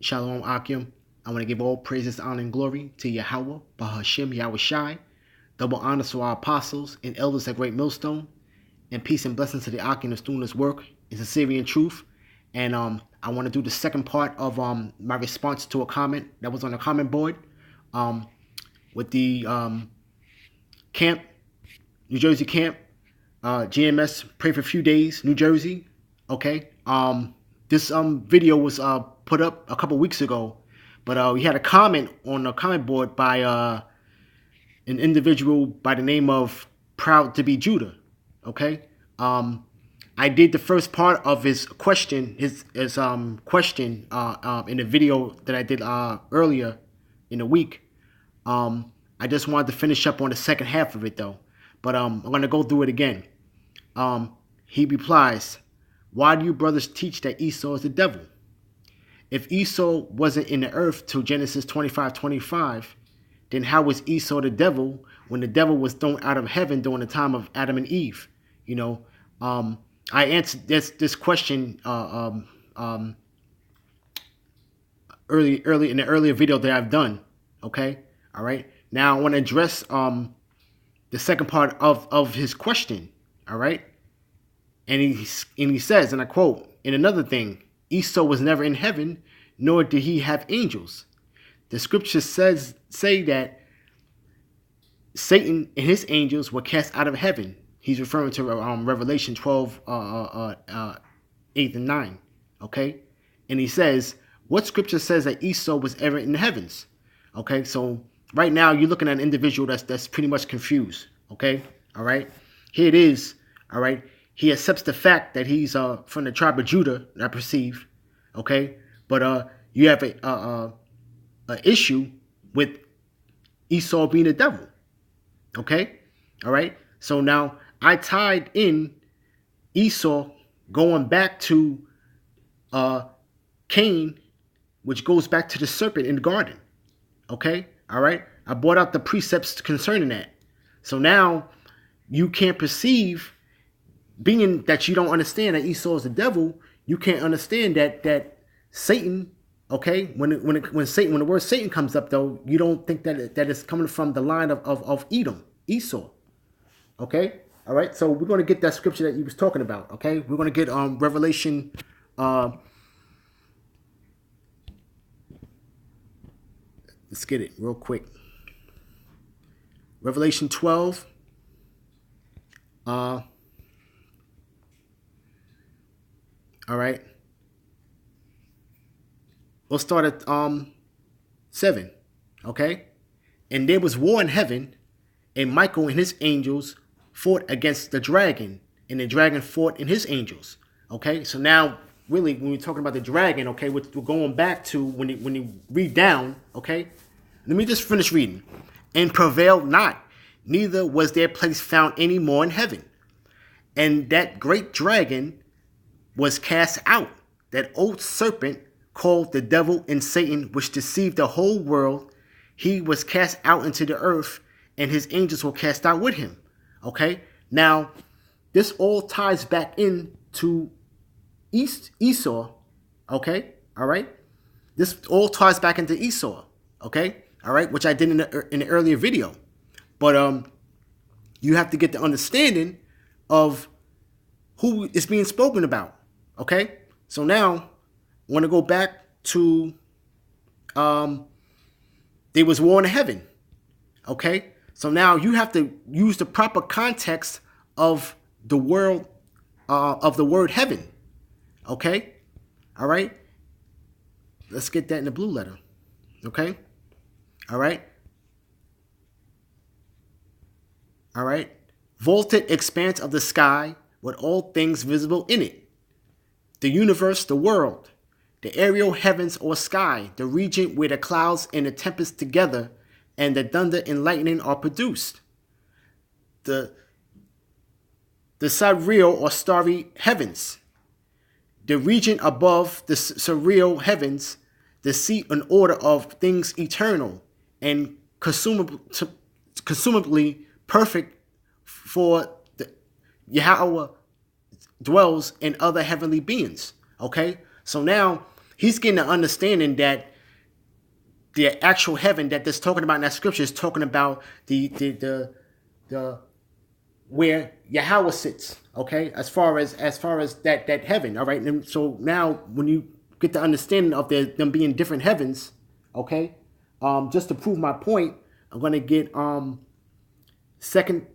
Shalom Akim. I want to give all praises, honor, and glory to Yahweh, Bahashim, Yahweh Shai. Double honors to our apostles and elders at Great Millstone. And peace and blessings to the Akim that's doing this work in sincerity and truth. And I want to do the second part of my response to a comment that was on the comment board with the camp, New Jersey camp, GMS, pray for a few days, New Jersey. Okay. This video was put up a couple weeks ago, but we had a comment on the comment board by an individual by the name of Proud to be Judah. Okay. I did the first part of his question, his question in the video that I did earlier in the week. I just wanted to finish up on the second half of it though, but I'm gonna go through it again. He replies, "Why do you brothers teach that Esau is the devil? If Esau wasn't in the earth till Genesis 25:25, then how was Esau the devil when the devil was thrown out of heaven during the time of Adam and Eve?" You know, I answered this question early in the earlier video that I've done. Okay, all right. Now I want to address the second part of his question. All right, and he says, and I quote, "In another thing, Esau was never in heaven, nor did he have angels. The scriptures say that Satan and his angels were cast out of heaven." He's referring to Revelation 12, 8 and 9. Okay, and he says, "What scripture says that Esau was ever in the heavens?" Okay, so right now you're looking at an individual that's pretty much confused. Okay, all right, here it is. All right, he accepts the fact that he's from the tribe of Judah, I perceive. Okay, but you have a issue with Esau being the devil. Okay, all right. So now I tied in Esau going back to Cain, which goes back to the serpent in the garden. Okay, all right. I brought out the precepts concerning that. So now you can't perceive, being that you don't understand that Esau is the devil, you can't understand that Satan. Okay, when the word Satan comes up though, you don't think that it's coming from the line of Edom, Esau. Okay, all right. So we're going to get that scripture that he was talking about. Okay, we're going to get Revelation. Let's get it real quick. Revelation 12. All right. We'll start at 7. Okay. "And there was war in heaven, and Michael and his angels fought against the dragon, and the dragon fought and his angels." Okay, so now really when we're talking about the dragon, okay, we're going back to when you read down. Okay, let me just finish reading. "And prevailed not, neither was their place found any more in heaven. And that great dragon was cast out, that old serpent called the devil and Satan, which deceived the whole world. He was cast out into the earth, and his angels were cast out with him." Okay, now this all ties back into Esau. Okay, all right, this all ties back into Esau. Okay, all right, which I did in the earlier video. But you have to get the understanding of who is being spoken about. Okay, so now I want to go back to there was war in heaven. Okay, so now you have to use the proper context of the world of the word heaven. Okay, all right, let's get that in the blue letter. Okay, all right, all right. "Vaulted expanse of the sky with all things visible in it. The universe, the world, the aerial heavens or sky, the region where the clouds and the tempest together and the thunder and lightning are produced. The sidereal or starry heavens, the region above the sidereal heavens, the seat and order of things eternal and consumably perfect, for the Yahweh dwells in other heavenly beings." Okay, so now he's getting the understanding that the actual heaven that that's talking about in that scripture is talking about the where Yahweh sits, okay, as far as that heaven, all right. And so now when you get the understanding of them being different heavens, okay, just to prove my point, I'm gonna get 2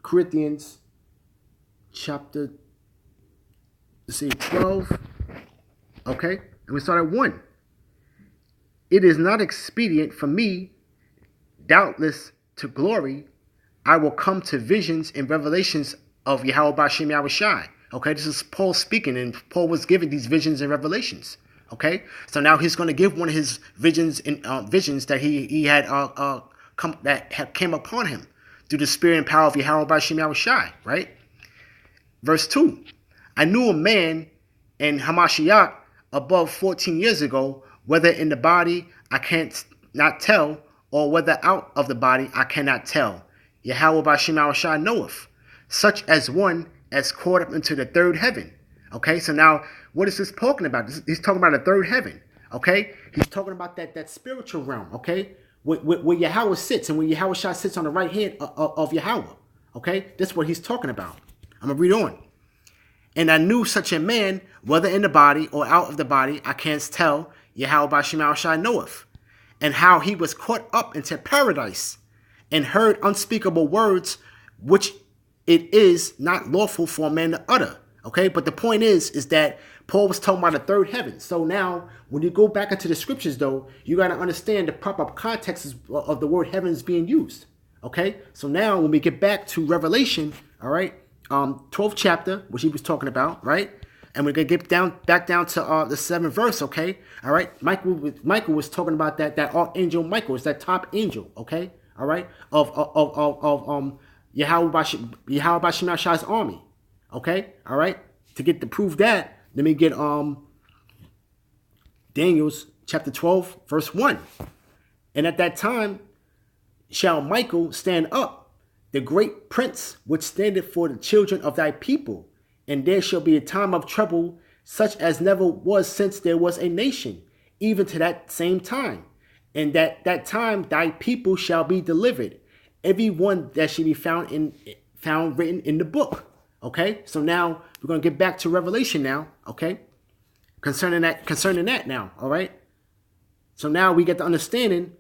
Corinthians chapter 12, okay, and we start at 1. It is not expedient for me, doubtless, to glory. I will come to visions and revelations of Yahweh B'Shem Yahushai. Okay, this is Paul speaking, and Paul was given these visions and revelations. Okay, so now he's going to give one of his visions and visions that he had came upon him through the spirit and power of Yahweh B'Shem Yahushai. Right, verse 2. I knew a man in Hamashiach above 14 years ago, whether in the body I can't not tell, or whether out of the body I cannot tell. Yahweh B'Shem Yahushai knoweth, such as one as caught up into the third heaven. Okay, so now what is this talking about? He's talking about the third heaven. Okay, he's talking about that spiritual realm. Okay, where Yahweh sits, and where Yahweh sits on the right hand of Yahweh. Okay, that's what he's talking about. I'm gonna read on. And I knew such a man, whether in the body or out of the body, I can't tell. Yahweh B'Shem Yahushai knoweth, and how he was caught up into paradise, and heard unspeakable words, which it is not lawful for a man to utter. Okay, but the point is that Paul was talking about the third heaven. So now, when you go back into the scriptures, though, you got to understand the proper context of the word heavens being used. Okay, so now when we get back to Revelation, all right, 12th chapter, which he was talking about, right, and we're gonna get back down to the 7th verse. Okay, all right. Michael was talking about that archangel Michael is that top angel. Okay. All right, of Yahweh B'Shem Yahushua's army. Okay, all right. To prove that, let me get Daniel's chapter 12, verse 1. And at that time shall Michael stand up, the great prince, which standeth for the children of thy people, and there shall be a time of trouble, such as never was since there was a nation, even to that same time. And that time thy people shall be delivered, every one that shall be found written in the book. Okay, so now we're gonna get back to Revelation now. Okay, concerning that now. All right. So now we get the understanding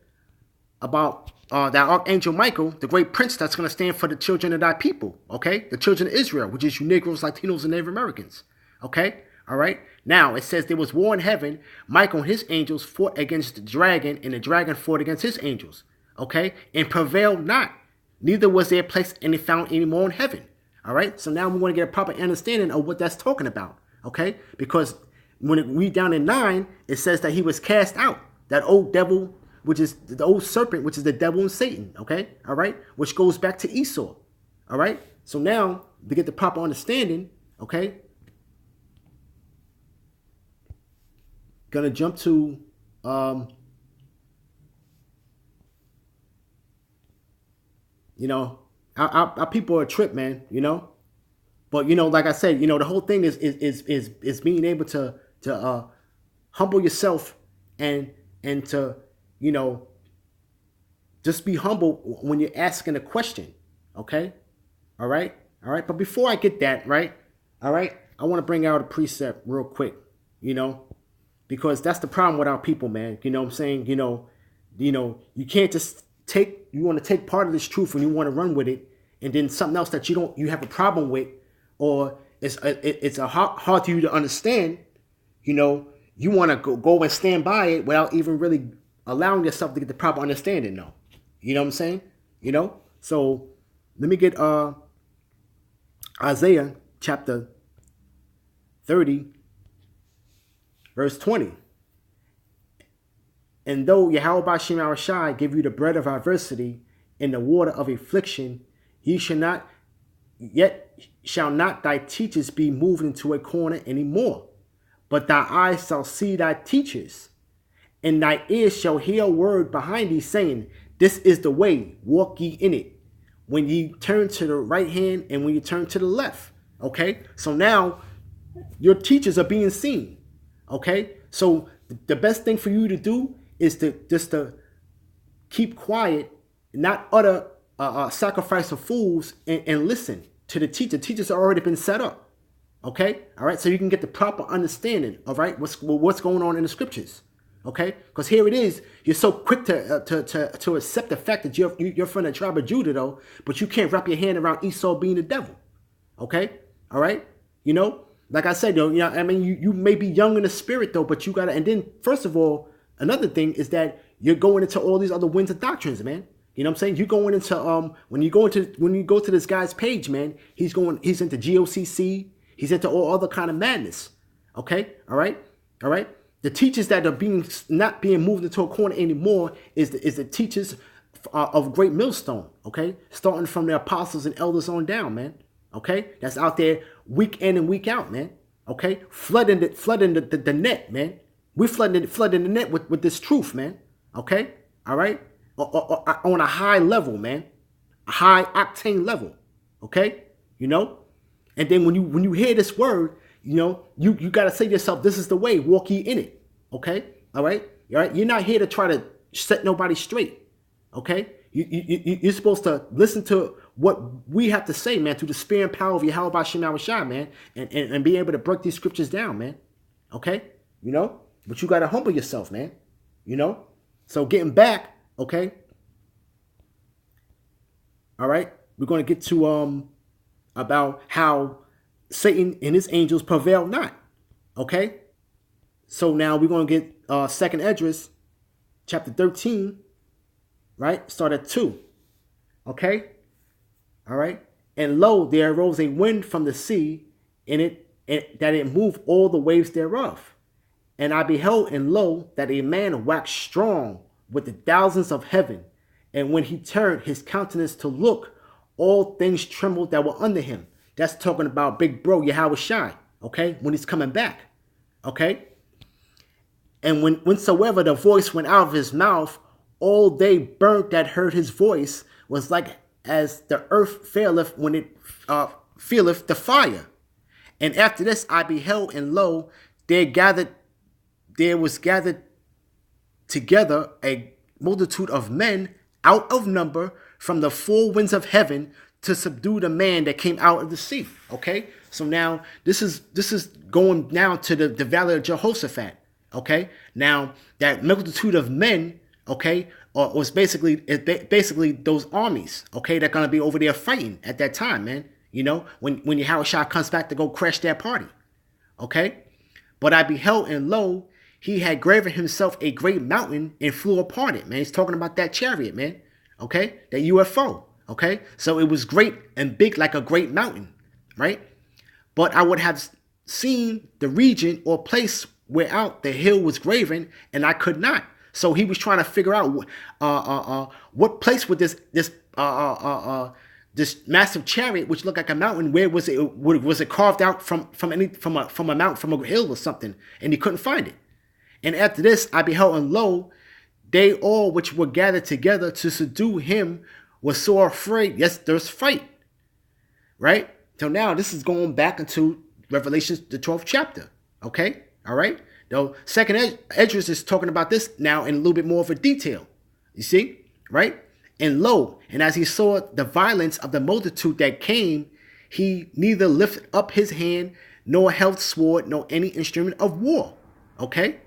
about that archangel Michael, the great prince that's gonna stand for the children of thy people. Okay, the children of Israel, which is you Negroes, Latinos, and Native Americans. Okay. All right. Now it says there was war in heaven. Michael and his angels fought against the dragon, and the dragon fought against his angels. Okay, and prevailed not. Neither was there place any found any more in heaven. All right. So now we want to get a proper understanding of what that's talking about. Okay, because when it read down in 9, it says that he was cast out. That old devil, which is the old serpent, which is the devil and Satan. Okay. All right. Which goes back to Esau. All right. So now we get the proper understanding. Okay. Gonna jump to our people are a trip, man, but like I said, the whole thing is being able to humble yourself and to just be humble when you're asking a question. Okay, all right, but before I get that right, all right, I want to bring out a precept real quick, because that's the problem with our people, man. You know what I'm saying? You can't just you want to take part of this truth and you want to run with it, and then something else that you have a problem with, or it's hard to you to understand, you want to go and stand by it without even really allowing yourself to get the proper understanding, though. You know what I'm saying? So let me get Isaiah chapter 30, verse 20. And though Yahweh B'Shem Yahushai give you the bread of adversity and the water of affliction, shall not thy teachers be moved into a corner any more, but thy eyes shall see thy teachers, and thy ears shall hear a word behind thee saying, this is the way, walk ye in it, when ye turn to the right hand and when you turn to the left. Okay, so now your teachers are being seen. Okay, So the best thing for you to do is to keep quiet, not utter sacrifice of fools, and listen to the teacher. The teachers have already been set up. Okay, all right. So you can get the proper understanding. All right, what's going on in the scriptures. Okay, because here it is. You're so quick to accept the fact that you're from the tribe of Judah, though, but you can't wrap your hand around Esau being the devil. Okay, all right. You know, like I said, though, you know, I mean, you may be young in the spirit, though, but you gotta. And then, first of all, another thing is that you're going into all these other winds of doctrines, man. You know what I'm saying? You're going into when you go to this guy's page, man, he's into GOCC, he's into all other kind of madness. Okay, all right. The teachers that are not being moved into a corner anymore is the teachers of Great Millstone. Okay, starting from the apostles and elders on down, man. Okay, that's out there week in and week out, man. Okay, flooding the net, man. We flooding the net with this truth, man. Okay, all right, on a high level, man, a high octane level. Okay, you know, and then when you hear this word, you know, you gotta say to yourself, this is the way, walk ye in it. Okay, all right. You're not here to try to set nobody straight. Okay, you're supposed to listen to what we have to say, man, through the spirit and power of Yahweh B'Shem Yahushua, man, and be able to break these scriptures down, man. Okay, you know, but you gotta humble yourself, man. You know, so getting back, okay. All right, we're gonna get to about how Satan and his angels prevail not. Okay, so now we're gonna get 2nd Esdras, chapter 13, right? Start at 2. Okay, all right. And lo, there arose a wind from the sea, that it moved all the waves thereof. And I beheld, and lo, that a man waxed strong with the thousands of heaven. And when he turned his countenance to look, all things trembled that were under him. That's talking about big bro Yahushua, okay, when he's coming back, okay? And whensoever the voice went out of his mouth, all they burnt that heard his voice was like as the earth faileth when it feeleth the fire. And after this I beheld, and lo, there was gathered together a multitude of men out of number from the 4 winds of heaven to subdue the man that came out of the sea. Okay, so now this is going down to the valley of Jehoshaphat. Okay, now that multitude of men, okay, was basically those armies, okay, that gonna be over there fighting at that time, man. You know, when Yahushua comes back to go crash that party. Okay, but I beheld, and lo, he had graven himself a great mountain and flew upon it, man. He's talking about that chariot, man. Okay, that UFO. Okay, so it was great and big like a great mountain, right? But I would have seen the region or place whereout the hill was graven, and I could not. So he was trying to figure out what place would this massive chariot, which looked like a mountain, where was it? Was it carved out from a mountain, from a hill or something? And he couldn't find it. And after this, I beheld, and lo, they all which were gathered together to subdue him were so afraid. Yes, there's fight, right? So now this is going back into Revelation, the 12th chapter. Okay, all right. Though 2nd Esdras is talking about this now in a little bit more of a detail. You see, right? And lo, and as he saw the violence of the multitude that came, he neither lifted up his hand, nor held sword, nor any instrument of war. Okay,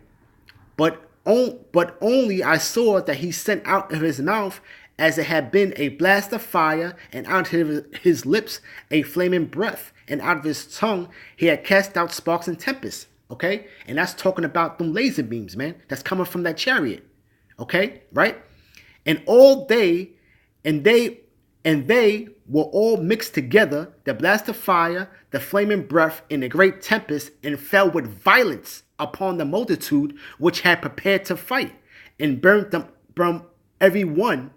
but only I saw that he sent out of his mouth as it had been a blast of fire, and out of his lips a flaming breath, and out of his tongue he had cast out sparks and tempests. Okay, and that's talking about them laser beams, man. That's coming from that chariot. Okay, right? And they were all mixed together, the blast of fire, the flaming breath, and the great tempest, and fell with violence upon the multitude which had prepared to fight, and burned them every one,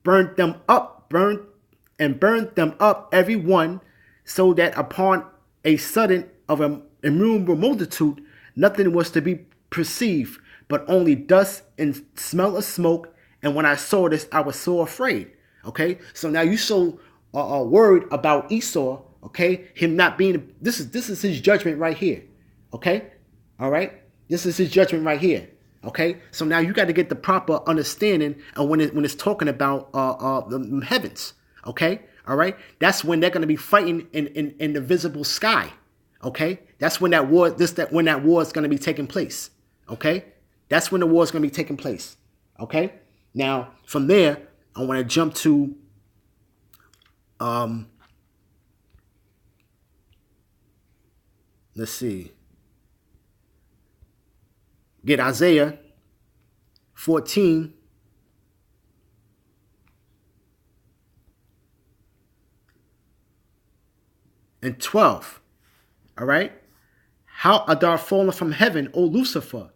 burned them up every one, so that upon a sudden of an innumerable multitude, nothing was to be perceived, but only dust and smell of smoke. And when I saw this, I was so afraid. Okay, so now you so worried about Esau. Okay, him not being. This is his judgment right here. Okay, all right. This is his judgment right here. Okay, so now you got to get the proper understanding of when it's talking about the heavens. Okay, all right, that's when they're going to be fighting in the visible sky. Okay, that's when that war when that war is going to be taking place. Okay, that's when the war is going to be taking place. Okay, now from there I want to jump to let's see. Get Isaiah 14 and 12. All right. How art thou fallen from heaven, O Lucifer,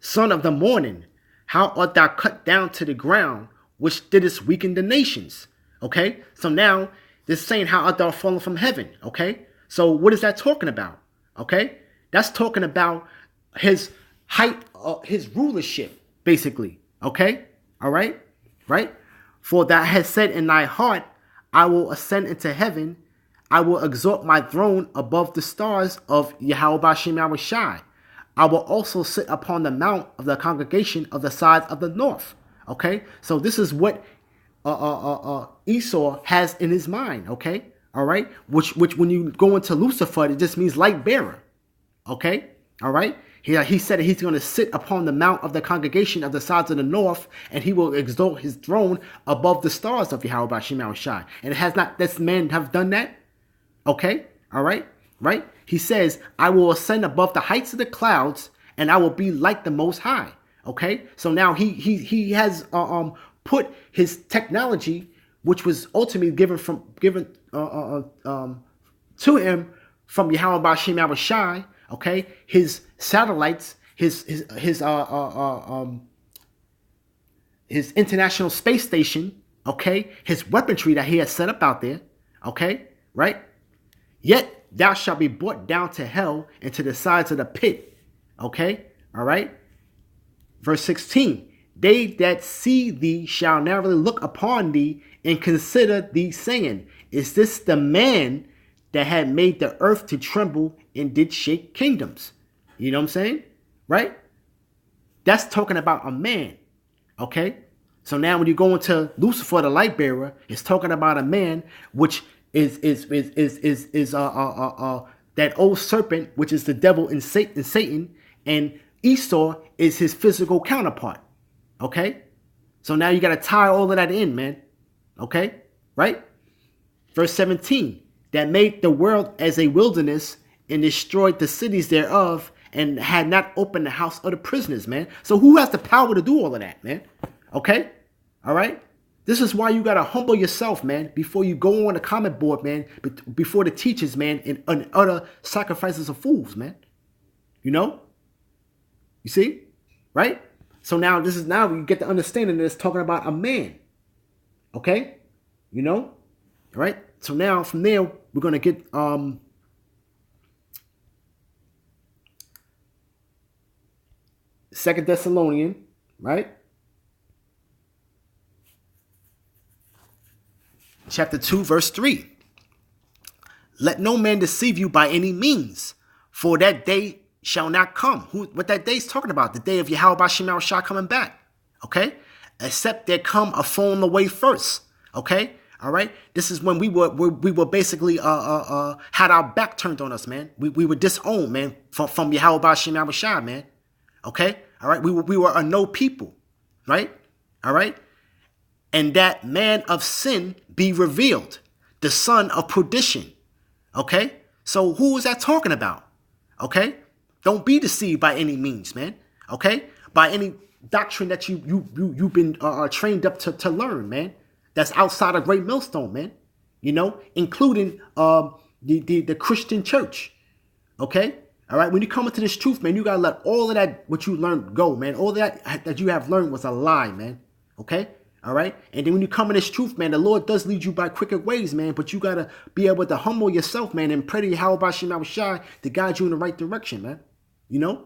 son of the morning? How art thou cut down to the ground, which didst weaken the nations? Okay. So now this is saying how art thou fallen from heaven. Okay. So what is that talking about? Okay. That's talking about his height, his rulership, basically. Okay. All right. Right. For thou hast said in thy heart, I will ascend into heaven. I will exalt my throne above the stars of Yahweh Bashem Yahushai. I will also sit upon the mount of the congregation of the sides of the north. Okay, so this is what Esau has in his mind. Okay, all right, which when you go into Lucifer, it just means light bearer. Okay, all right. He said that he's going to sit upon the mount of the congregation of the sides of the north, and he will exalt his throne above the stars of Yahweh Bashem Yahushai. And it has not this man have done that. Okay, all right, right? He says, I will ascend above the heights of the clouds, and I will be like the Most High. Okay, so now he has put his technology, which was ultimately given to him from Yahweh Bashem Yahushai. Okay, his satellites, his international space station. Okay, his weaponry that he has set up out there. Okay, right? Yet thou shalt be brought down to hell and to the sides of the pit. Okay? All right? Verse 16. They that see thee shall narrowly look upon thee and consider thee, saying, is this the man that had made the earth to tremble and did shake kingdoms? You know what I'm saying? Right? That's talking about a man. Okay? So now when you go into Lucifer, the light bearer, it's talking about a man which is that old serpent, which is the devil and Satan, and Esau is his physical counterpart. Okay, so now you got to tie all of that in, man. Okay, right? Verse 17, that made the world as a wilderness and destroyed the cities thereof, and had not opened the house of the prisoners, man. So who has the power to do all of that, man? Okay, all right. This is why you got to humble yourself, man, before you go on the comment board, man, before the teachers, man, and other sacrifices of fools, man. You know? You see? Right? So now you get the understanding that it's talking about a man. Okay? You know? All right? So now from there, we're going to get 2 Thessalonians, right? Chapter 2, verse 3. Let no man deceive you by any means, for that day shall not come. What that day is talking about? The day of Yahweh Bashem Yahushai coming back. Okay? Except there come a falling away first. Okay? All right? This is when we were basically had our back turned on us, man. We were disowned, man, from Yahweh Bashem Yahushai, man. Okay? All right? We were a no people. Right? All right? And that man of sin be revealed, the son of perdition. Okay? So who is that talking about? Okay? Don't be deceived by any means, man. Okay? By any doctrine that you've been trained up to learn, man. That's outside of Great Millstone, man. You know, including the Christian church. Okay? All right? When you come into this truth, man, you got to let all of that, what you learned, go, man. All of that you have learned was a lie, man. Okay? All right. And then when you come in this truth, man, the Lord does lead you by crooked ways, man. But you got to be able to humble yourself, man, and pray to Yahweh Bashem Yahushai to guide you in the right direction, man. You know,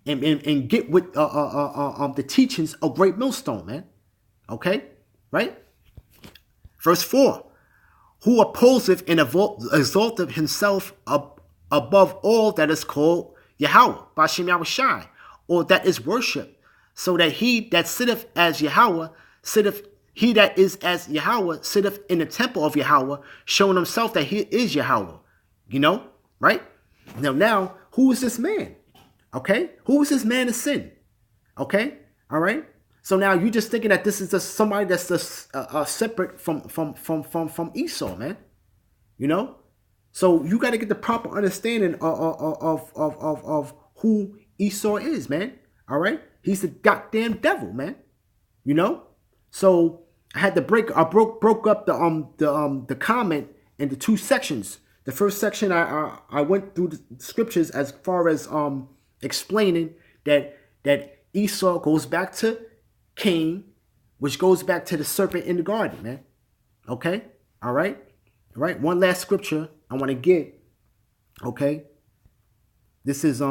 and get with the teachings of Great Millstone, man. Okay. Right. Verse 4. Who opposeth and exalteth himself above all that is called Yahweh, Ba'ashem Yahushai, or that is worship, so that he that sitteth as Yahweh sitteth, he that is as Yahweh sitteth in the temple of Yahweh, showing himself that he is Yahweh. You know, right? Now, who is this man? Okay, who is this man of sin? Okay, all right. So now you're just thinking that this is just somebody that's just separate from Esau, man. You know, so you got to get the proper understanding of who Esau is, man. All right, he's the goddamn devil, man. You know, so I had to broke up the comment into two sections. The first section I went through the scriptures as far as explaining that Esau goes back to Cain, which goes back to the serpent in the garden, man. Okay, all right. One last scripture I want to get. Okay, this is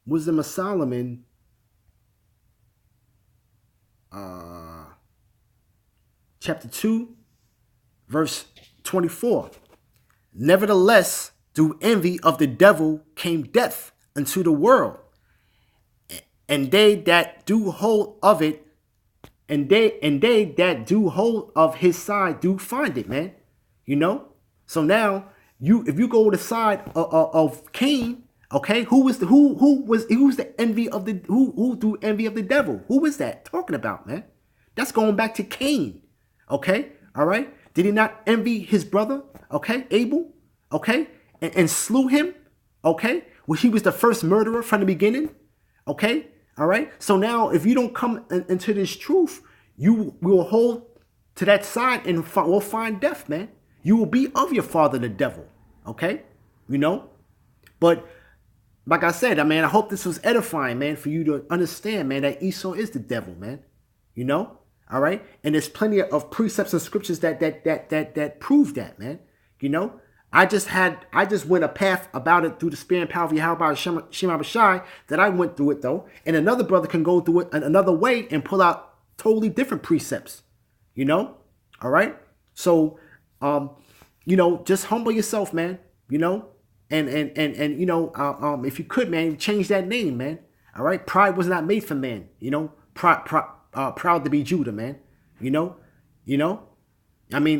Wisdom of Solomon, chapter 2, verse 24. Nevertheless, through envy of the devil came death unto the world, and they that do hold of it, and they that do hold of his side do find it, man. You know. So now if you go to the side of Cain, okay, who's the envy of the who do envy of the devil? Who is that talking about, man? That's going back to Cain. Okay, all right. Did he not envy his brother? Okay, Abel. Okay, and slew him. Okay, well, he was the first murderer from the beginning. Okay, all right. So now, if you don't come into this truth, you will hold to that side and will find death, man. You will be of your father, the devil. Okay, you know. But like I said, I hope this was edifying, man, for you to understand, man, that Esau is the devil, man. You know, all right. And there's plenty of precepts and scriptures that prove that, man. You know. I just went a path about it through the spirit and power of Yahweh Shem Abishai that I went through it though. And another brother can go through it another way and pull out totally different precepts. You know? All right? So you know, just humble yourself, man. You know? And you know, if you could, man, change that name, man. All right? Pride was not made for man, you know. Proud to be Judah, man. You know?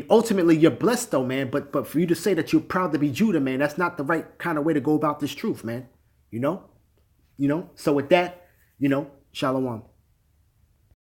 Ultimately, you're blessed, though, man. But for you to say that you're proud to be Judah, man, that's not the right kind of way to go about this truth, man. You know? So with that, you know, Shalom.